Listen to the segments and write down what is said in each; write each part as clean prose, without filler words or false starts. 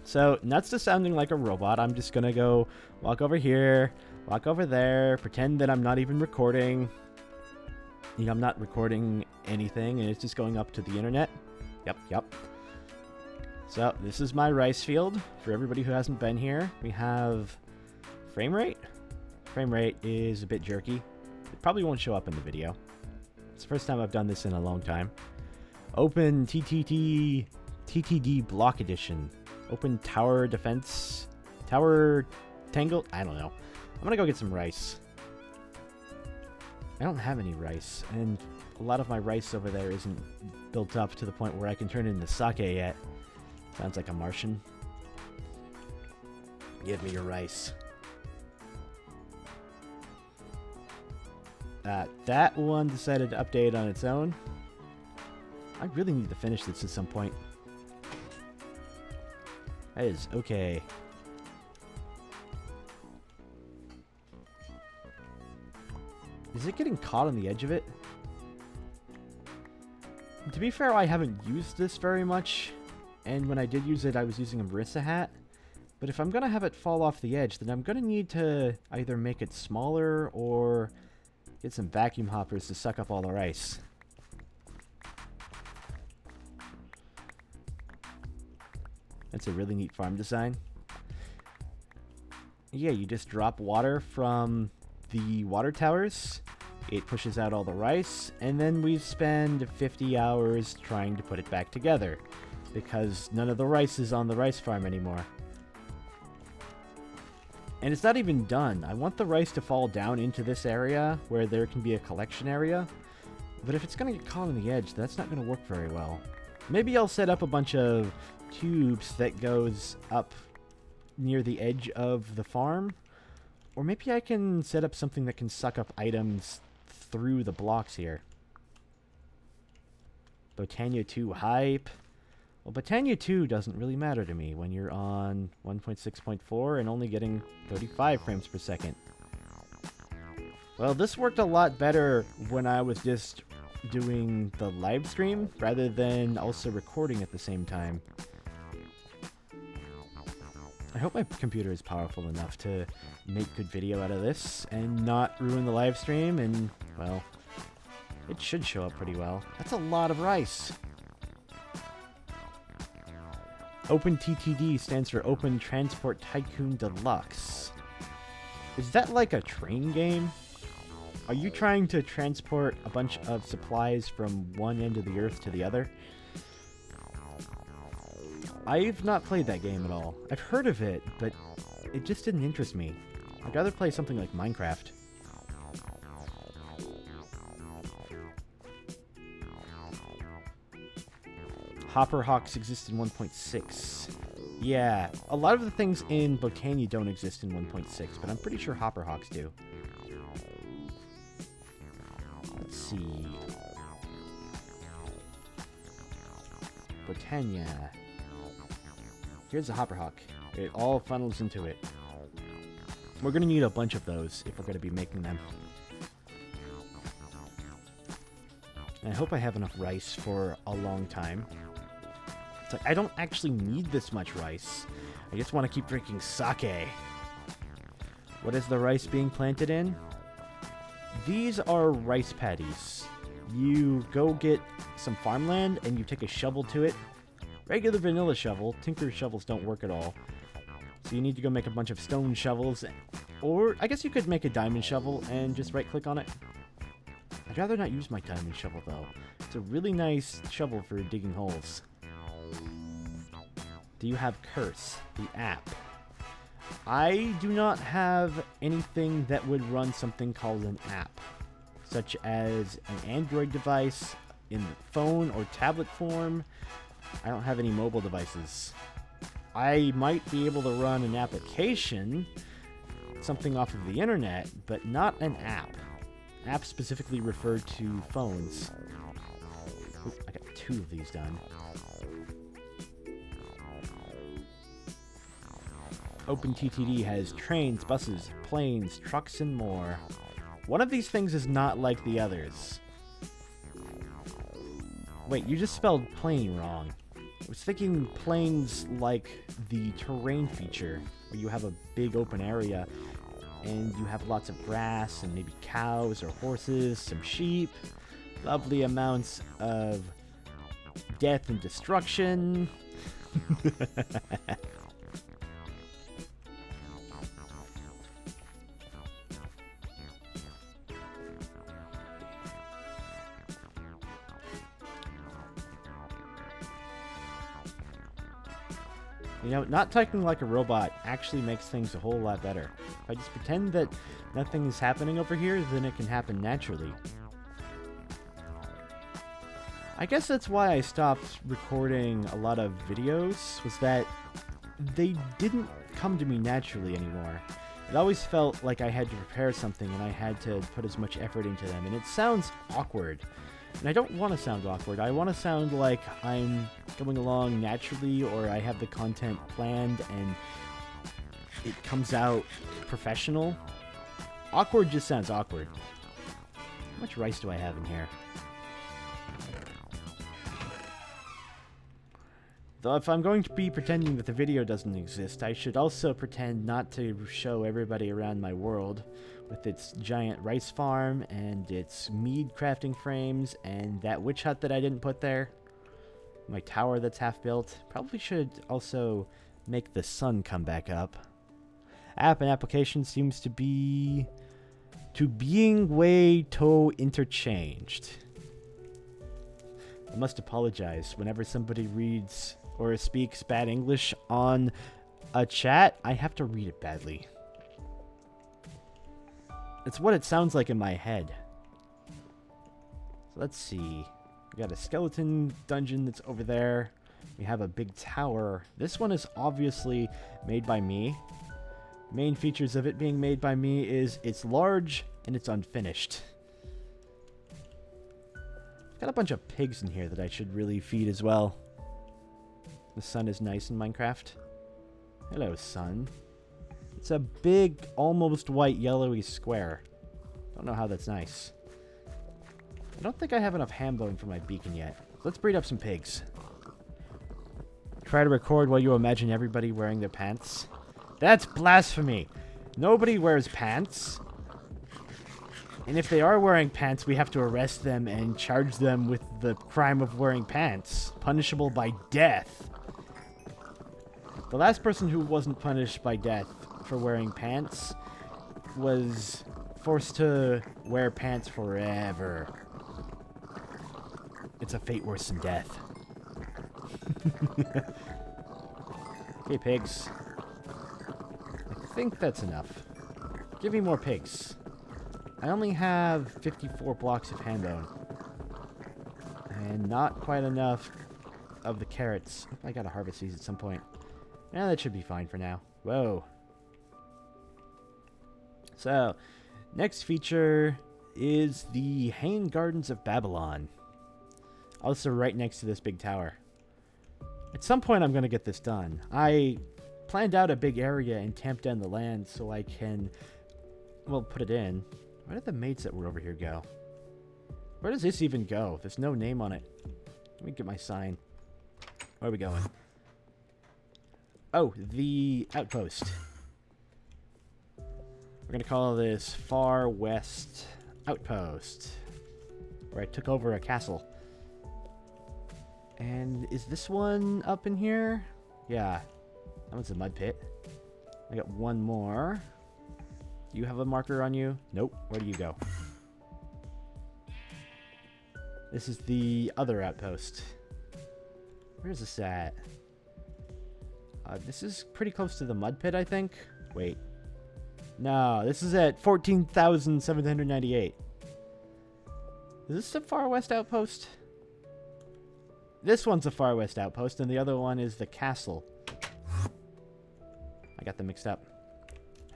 So, nuts to sounding like a robot, I'm just gonna go walk over here, walk over there, pretend that I'm not even recording. You know, I'm not recording anything, and it's just going up to the internet. Yep. So, this is my rice field. For everybody who hasn't been here, we have frame rate. Frame rate is a bit jerky. It probably won't show up in the video. It's the first time I've done this in a long time. Open TTD Block Edition. Open Tower Defense. Tower Tangled? I don't know. I'm gonna go get some rice. I don't have any rice, and a lot of my rice over there isn't built up to the point where I can turn it into sake yet. Sounds like a Martian. Give me your rice. That one decided to update on its own. I really need to finish this at some point. That is okay. Is it getting caught on the edge of it? To be fair, I haven't used this very much. And when I did use it, I was using a Marissa hat. But if I'm going to have it fall off the edge, then I'm going to need to either make it smaller or get some vacuum hoppers to suck up all the rice. That's a really neat farm design. Yeah, you just drop water from the water towers. It pushes out all the rice, and then we spend 50 hours trying to put it back together, because none of the rice is on the rice farm anymore. And it's not even done. I want the rice to fall down into this area where there can be a collection area, but if it's going to get caught on the edge, that's not going to work very well. Maybe I'll set up a bunch of tubes that goes up near the edge of the farm, or maybe I can set up something that can suck up items through the blocks here. Botania 2 hype. Well, Botania 2 doesn't really matter to me when you're on 1.6.4 and only getting 35 frames per second. Well, this worked a lot better when I was just doing the live stream rather than also recording at the same time. I hope my computer is powerful enough to make good video out of this and not ruin the live stream, and, well, it should show up pretty well. That's a lot of rice. OpenTTD stands for Open Transport Tycoon Deluxe. Is that like a train game? Are you trying to transport a bunch of supplies from one end of the earth to the other? I've not played that game at all. I've heard of it, but it just didn't interest me. I'd rather play something like Minecraft. Hopper Hawks exist in 1.6. Yeah, a lot of the things in Botania don't exist in 1.6, but I'm pretty sure Hopper Hawks do. Let's see. Botania. Here's a Hopper Hawk. It all funnels into it. We're going to need a bunch of those if we're going to be making them. And I hope I have enough rice for a long time. It's like, I don't actually need this much rice. I just want to keep drinking sake. What is the rice being planted in? These are rice paddies. You go get some farmland and you take a shovel to it. Regular vanilla shovel. Tinker shovels don't work at all. So you need to go make a bunch of stone shovels. Or I guess you could make a diamond shovel and just right click on it. I'd rather not use my diamond shovel though. It's a really nice shovel for digging holes. Do you have Curse, the app? I do not have anything that would run something called an app, such as an Android device in phone or tablet form. I don't have any mobile devices. I might be able to run an application, something off of the internet, but not an app. Apps specifically refer to phones. Ooh, I got 2 of these done. OpenTTD has trains, buses, planes, trucks, and more. One of these things is not like the others. Wait, you just spelled plane wrong. was thinking planes like the terrain feature, where you have a big open area and you have lots of grass and maybe cows or horses, some sheep, lovely amounts of death and destruction. You know, not typing like a robot actually makes things a whole lot better. If I just pretend that nothing is happening over here, then it can happen naturally. I guess that's why I stopped recording a lot of videos, was that they didn't come to me naturally anymore. It always felt like I had to prepare something and I had to put as much effort into them, and it sounds awkward. And I don't want to sound awkward. I want to sound like I'm going along naturally, or I have the content planned and it comes out professional. Awkward just sounds awkward. How much rice do I have in here? Though if I'm going to be pretending that the video doesn't exist, I should also pretend not to show everybody around my world with its giant rice farm and its mead crafting frames and that witch hut that I didn't put there. My tower that's half built. Probably should also make the sun come back up. App and application seems to be being way too interchanged. I must apologize whenever somebody reads or speaks bad English on a chat. I have to read it badly. It's what it sounds like in my head. So let's see. We got a skeleton dungeon that's over there. We have a big tower. This one is obviously made by me. Main features of it being made by me is it's large and it's unfinished. Got a bunch of pigs in here that I should really feed as well. The sun is nice in Minecraft. Hello, sun. It's a big, almost white, yellowy square. Don't know how that's nice. I don't think I have enough ham bone for my beacon yet. Let's breed up some pigs. Try to record while you imagine everybody wearing their pants. That's blasphemy. Nobody wears pants. And if they are wearing pants, we have to arrest them and charge them with the crime of wearing pants, punishable by death. The last person who wasn't punished by death for wearing pants was forced to wear pants forever. It's a fate worse than death. Okay, pigs. I think that's enough. Give me more pigs. I only have 54 blocks of ham bone. And not quite enough of the carrots. I gotta harvest these at some point. Yeah, that should be fine for now. Whoa. So, next feature is the Hain Gardens of Babylon. Also right next to this big tower. At some point I'm going to get this done. I planned out a big area and tamped down the land so I can, well, put it in. Where did the mates that were over here go? Where does this even go? There's no name on it. Let me get my sign. Where are we going? Oh, the outpost. We're going to call this Far West Outpost, where I took over a castle. And is this one up in here? Yeah, that one's a mud pit. I got one more. Do you have a marker on you? Nope. Where do you go? This is the other outpost. Where's this at? This is pretty close to the mud pit, I think. Wait. No, this is at 14,798. Is this the Far West Outpost? This one's a Far West Outpost, and the other one is the castle. I got them mixed up.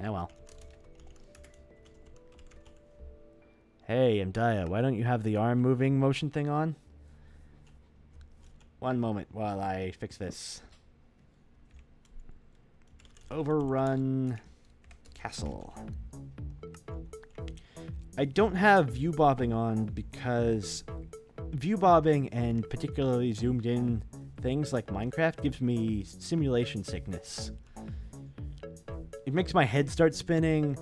Oh well. Hey, Mdaya, why don't you have the arm moving motion thing on? One moment while I fix this. Overrun castle. I don't have view bobbing on because view bobbing and particularly zoomed in things like Minecraft gives me simulation sickness. It makes my head start spinning.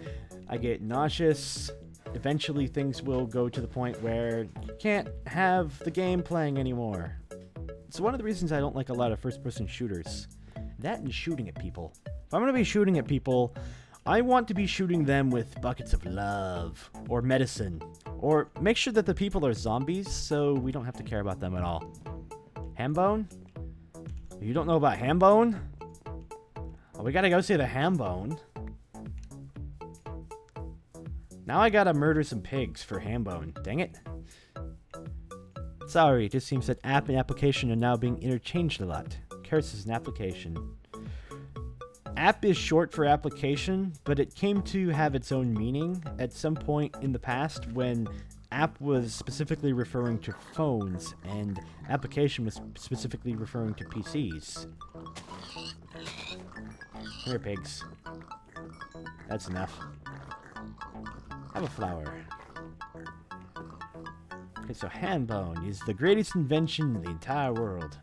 I get nauseous. Eventually things will go to the point where you can't have the game playing anymore. It's one of the reasons I don't like a lot of first-person shooters. That and shooting at people. If I'm going to be shooting at people, I want to be shooting them with buckets of love, or medicine, or make sure that the people are zombies so we don't have to care about them at all. Hambone? You don't know about Hambone? Well, we gotta go see the Hambone. Now I gotta murder some pigs for Hambone. Dang it. Sorry, it just seems that app and application are now being interchanged a lot. Curse is an application. App is short for application, but it came to have its own meaning at some point in the past when app was specifically referring to phones and application was specifically referring to PCs. Here, pigs. That's enough. Have a flower. Okay, so Hambone is the greatest invention in the entire world.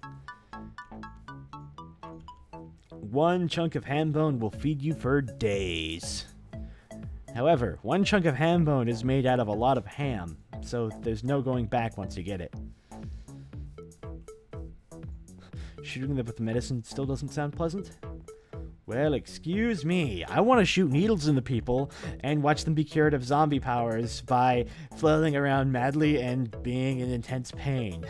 One chunk of Hambone will feed you for days. However, one chunk of Hambone is made out of a lot of ham, so there's no going back once you get it. Shooting them with the medicine still doesn't sound pleasant? Well, excuse me. I want to shoot needles into people and watch them be cured of zombie powers by flailing around madly and being in intense pain.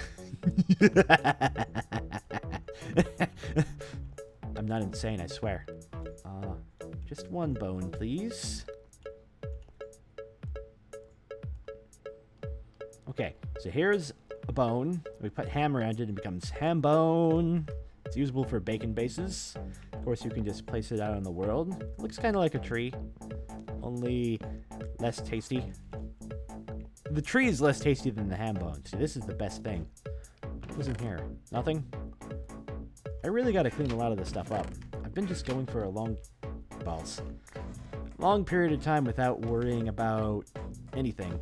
I'm not insane, I swear. Just one bone, please. Okay, so here's a bone. We put ham around it and it becomes Hambone. It's usable for bacon bases. Of course, you can just place it out in the world. It looks kind of like a tree, only less tasty. The tree is less tasty than the Hambone. See, this is the best thing. What's in here? Nothing? I really got to clean a lot of this stuff up. I've been just going for a long period of time without worrying about anything.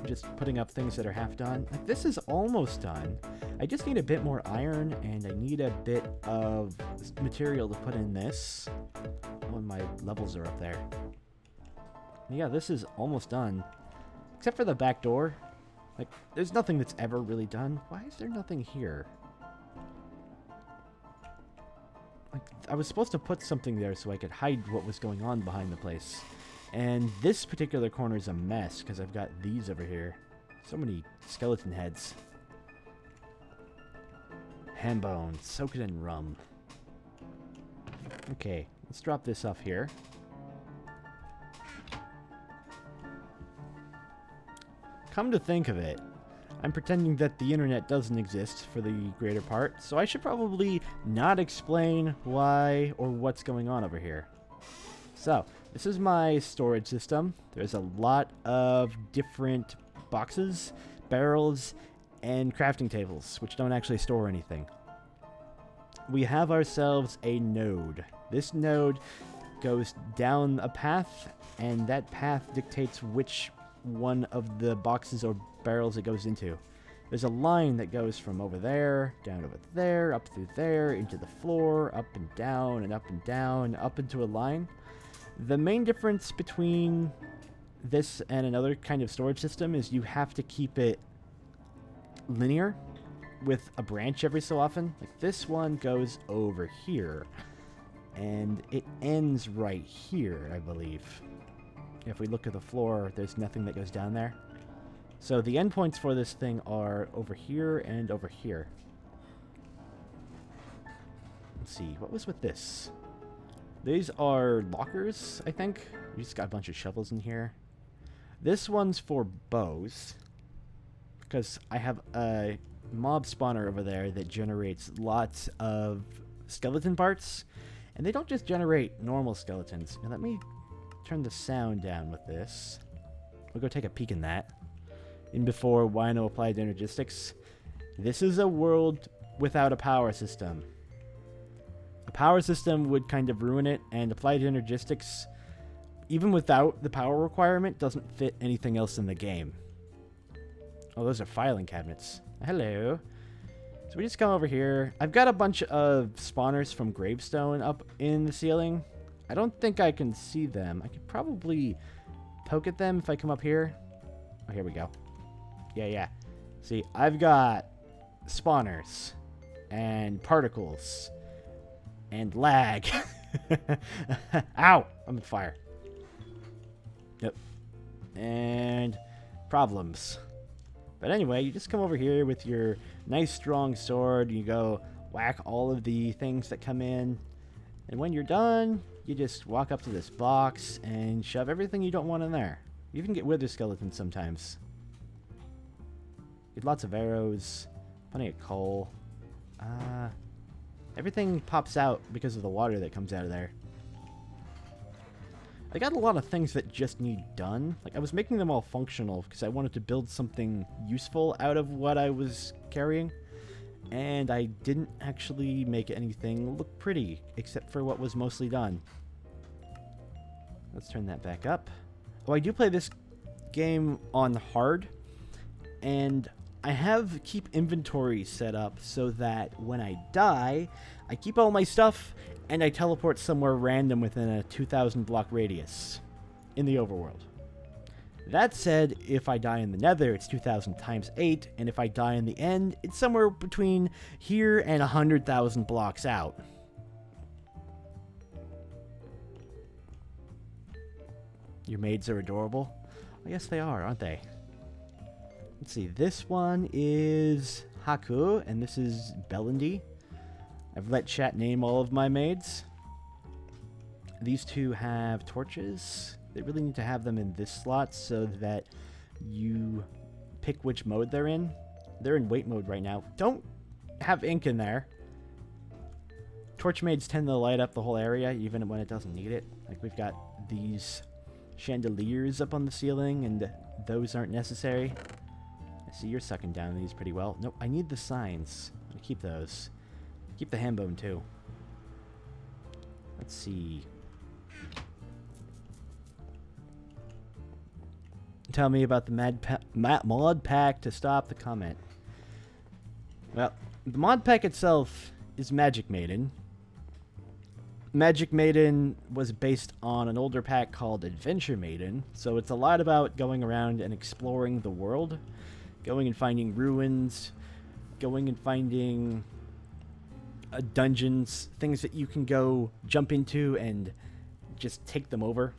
Just putting up things that are half done. Like, this is almost done. I just need a bit more iron, and I need a bit of material to put in this. Oh, and my levels are up there. Yeah, this is almost done. Except for the back door. Like, there's nothing that's ever really done. Why is there nothing here? Like, I was supposed to put something there so I could hide what was going on behind the place. And this particular corner is a mess because I've got these over here. So many skeleton heads. Hambone, soak it in rum. Okay, let's drop this off here. Come to think of it, I'm pretending that the internet doesn't exist for the greater part, so I should probably not explain why or what's going on over here. So, this is my storage system. There's a lot of different boxes, barrels, and crafting tables, which don't actually store anything. We have ourselves a node. This node goes down a path, and that path dictates which one of the boxes or barrels it goes into. There's a line that goes from over there, down over there, up through there, into the floor, up and down, up into a line. The main difference between this and another kind of storage system is you have to keep it linear with a branch every so often. Like, this one goes over here, and it ends right here, I believe. If we look at the floor, there's nothing that goes down there. So the endpoints for this thing are over here and over here. Let's see, what was with this? These are lockers, I think. You just got a bunch of shovels in here. This one's for bows, because I have a mob spawner over there that generates lots of skeleton parts, and they don't just generate normal skeletons. Now let me turn the sound down with this. We'll go take a peek in that. In before Wino applied energistics. This is a world without a power system. A power system would kind of ruin it, and applied energistics, even without the power requirement, doesn't fit anything else in the game. Oh, those are filing cabinets. Hello. So we just come over here. I've got a bunch of spawners from Gravestone up in the ceiling. I don't think I can see them. I could probably poke at them if I come up here. Oh, here we go. Yeah. See, I've got spawners and particles and lag. Ow! I'm on fire. Yep. And problems. But anyway, you just come over here with your nice strong sword. You go whack all of the things that come in. And when you're done, you just walk up to this box and shove everything you don't want in there. You even get wither skeletons sometimes. Get lots of arrows, plenty of coal. Everything pops out because of the water that comes out of there. I got a lot of things that just need done. Like, I was making them all functional because I wanted to build something useful out of what I was carrying. And I didn't actually make anything look pretty, except for what was mostly done. Let's turn that back up. Oh, I do play this game on hard. And I have keep inventory set up so that when I die, I keep all my stuff and I teleport somewhere random within a 2,000 block radius in the overworld. That said, if I die in the nether, it's 2,000 times 8, and if I die in the end, it's somewhere between here and 100,000 blocks out. Your maids are adorable. I guess they are, aren't they? Let's see, this one is Haku, and this is Bellendy. I've let chat name all of my maids. These two have torches. They really need to have them in this slot so that you pick which mode they're in. They're in wait mode right now. Don't have ink in there. Torch maids tend to light up the whole area even when it doesn't need it. Like, we've got these chandeliers up on the ceiling, and those aren't necessary. I see you're sucking down these pretty well. Nope, I need the signs. I'm gonna keep those. Keep the ham bone too. Let's see. Tell me about the mod pack to stop the comment. Well, the mod pack itself is Magic Maiden. Magic Maiden was based on an older pack called Adventure Maiden, so it's a lot about going around and exploring the world, going and finding ruins, going and finding dungeons, things that you can go jump into and just take them over.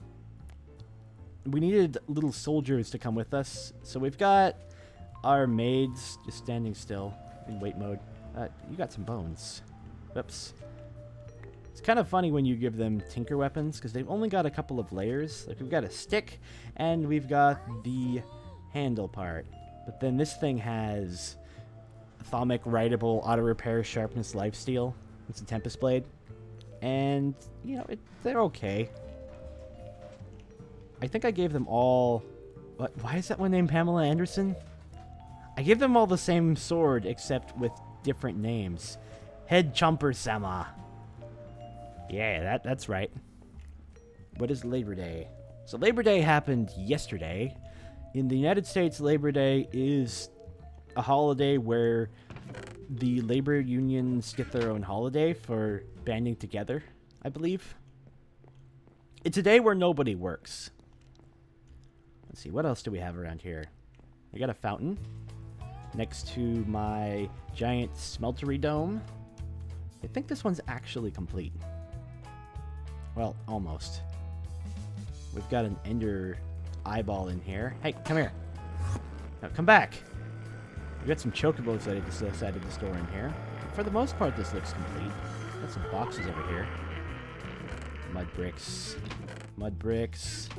We needed little soldiers to come with us, so we've got our maids just standing still in wait mode. You got some bones. Whoops. It's kind of funny when you give them tinker weapons, because they've only got a couple of layers. Like, we've got a stick, and we've got the handle part. But then this thing has Thaumic, Writable, Auto Repair, Sharpness, Lifesteal. It's a Tempest Blade. And, you know, they're okay. I think I gave them all... What? Why is that one named Pamela Anderson? I gave them all the same sword, except with different names. Head Chomper Sama. Yeah, that's right. What is Labor Day? So Labor Day happened yesterday. In the United States, Labor Day is a holiday where the labor unions get their own holiday for banding together, I believe. It's a day where nobody works. Let's see, what else do we have around here? I got a fountain next to my giant smeltery dome. I think this one's actually complete. Well, almost. We've got an ender eyeball in here. Hey, come here. Now, come back. We've got some chocobos that I just decided to store in here. For the most part, this looks complete. Got some boxes over here. Mud bricks. Mud bricks.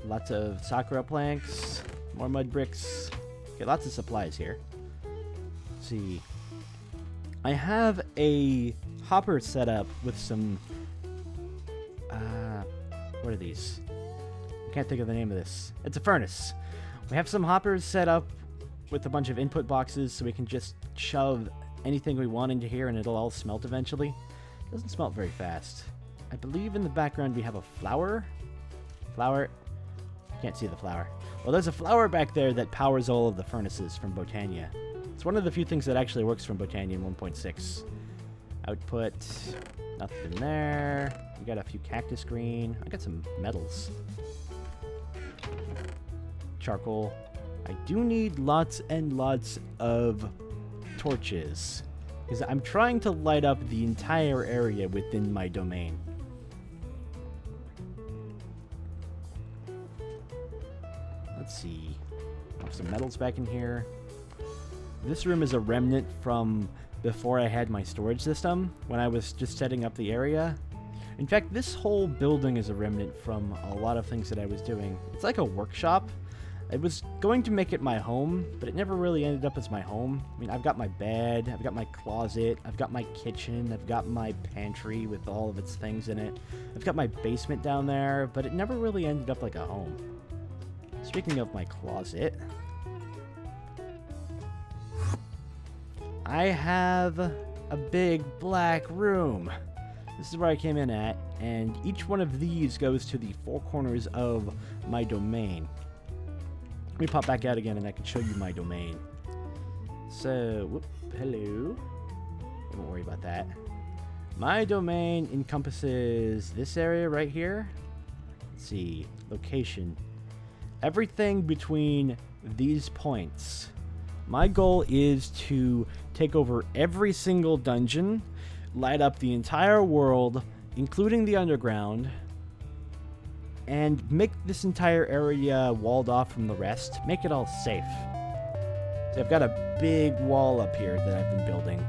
Lots of sakura planks. More mud bricks. Okay, lots of supplies here. Let's see. I have a hopper set up with some... what are these? I can't think of the name of this. It's a furnace. We have some hoppers set up with a bunch of input boxes so we can just shove anything we want into here and it'll all smelt eventually. It doesn't smelt very fast. I believe in the background we have a flower. Flower. Can't see the flower. Well, there's a flower back there that powers all of the furnaces from Botania. It's one of the few things that actually works from Botanian 1.6. Output, nothing there. We got a few cactus green. I got some metals. Charcoal. I do need lots and lots of torches, because I'm trying to light up the entire area within my domain. Let's see. Have some metals back in here. This room is a remnant from before I had my storage system, when I was just setting up the area. In fact, this whole building is a remnant from a lot of things that I was doing. It's like a workshop. I was going to make it my home, but it never really ended up as my home. I mean, I've got my bed, I've got my closet, I've got my kitchen, I've got my pantry with all of its things in it. I've got my basement down there, but it never really ended up like a home. Speaking of my closet, I have a big black room. This is where I came in at, and each one of these goes to the four corners of my domain. Let me pop back out again and I can show you my domain. So, whoop, hello. Don't worry about that. My domain encompasses this area right here. Let's see, location. Everything between these points. My goal is to take over every single dungeon, light up the entire world, including the underground, and make this entire area walled off from the rest. Make it all safe. So I've got a big wall up here that I've been building.